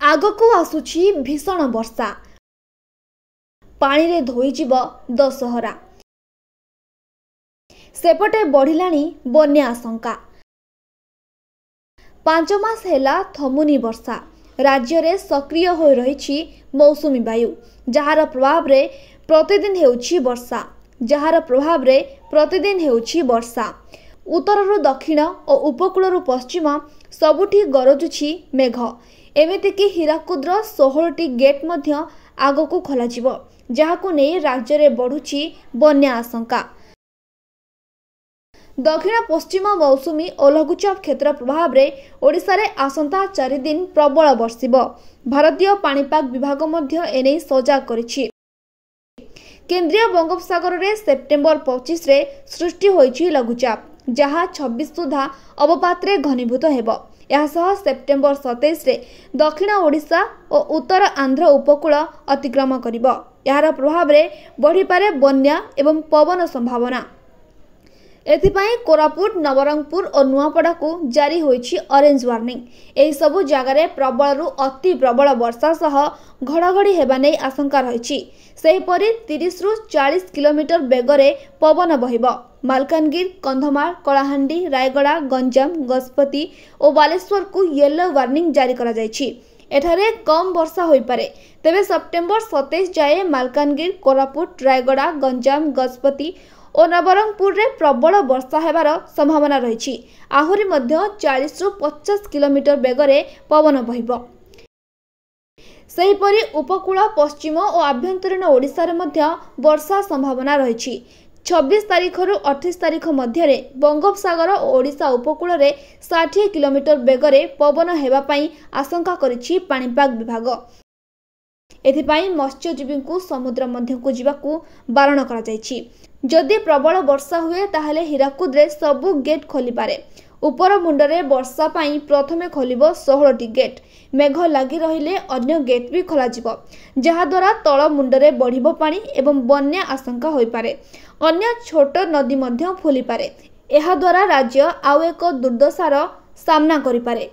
आगकू आसुछि भीषण वर्षा पानी रे धोईजिब दशहरा सेपटे बढ़िलाणी बन्या आशंका 5 मास हेला थमुनी वर्षा राज्य रे सक्रिय हो रही मौसुमी वायु जार प्रभाव रे प्रतिदिन हेउछि वर्षा उत्तररु दक्षिण और उपकूलरु पश्चिम सबुठी गरजुछि मेघ एमितिकी हीराकुद्र 16टी गेट मध्य आगकू खोलाजिब जहाकू नै राज्य रे बढ़ुछि बन्या आशंका। दक्षिण पश्चिम मौसुमी और लघुचाप क्षेत्र प्रभाव रे ओडिशा रे आसंता 4 दिन प्रबल वर्षिब भारतीय पाणीपाग विभाग मध्य एने सजाग करिछि। केंद्रीय बंगोपसागर रे सेप्टेम्बर 25 रे सृष्टि होइछि लघुचाप जहाँ 26 सुधा अवपात रे घनीभूत हेबो। यह सेप्टेम्बर 27 रे दक्षिण ओडिशा और उत्तर आंध्र उपकूल अतिक्रम करिबो। यार प्रभाव रे बढ़ी पारे बन्या एवं पवन संभावना। एथिपाई कोरापुट नवरंगपुर और नुआपड़ा को जारी होइछि ऑरेंज वार्निंग। एही सबु जगार प्रबल रु अति प्रबल वर्षा सह घड़घड़ी हेबा नै आशंका रहिछि। सेहीपरि 30 रु 40 किलोमीटर बेगरे पवन बहिब। मालकानगिरी कंधमाल कलाहांडी रायगड़ा गंजाम गजपति और बालेश्वर को येलो वार्निंग जारी करा जायछि। एठारे कम वर्षा होई पारे तेबे सेप्टेम्बर 27 जाए मालकानगिरी कोरापुट रायगड़ा गंजाम गजपति और नवरंगपुर रे प्रबल वर्षा हेबार संभावना रही। आहुरी मध्य 40 रु 50 किलोमीटर बेगरे पवन बहिब। सेहीपरि उपकूल पश्चिम और आभ्यंतरीण ओडिशा रे मध्य वर्षा संभावना रही। 26 तारीख रु 28 तारीख मध्य बंगोपसागर और ओडिशा उपकूल रे 60 किलोमीटर बेगरे पवन हेबा पई आशंका करिछि पाणीपाग विभाग। एथिपाई मत्स्यजीवी को समुद्र मध्य को जीवाकू बारण करा जायछि। जदि प्रबल वर्षा हुए ताहले हीराकुद रे सबु गेट खोली पारे। उपर मुंडरे वर्षा पाई प्रथमे खोलिबो 16टी गेट। मेघ लागि रहिले अन्य गेट भी खोला जिवो जहा द्वारा तळ मुंडरे बढ़िबो पानी एवं बन्या आशंका होई पारे। अन्य छोट नदी मध्य फुली पारे। एहा द्वारा राज्य आउ एक दुर्दशार सामना करि पारे।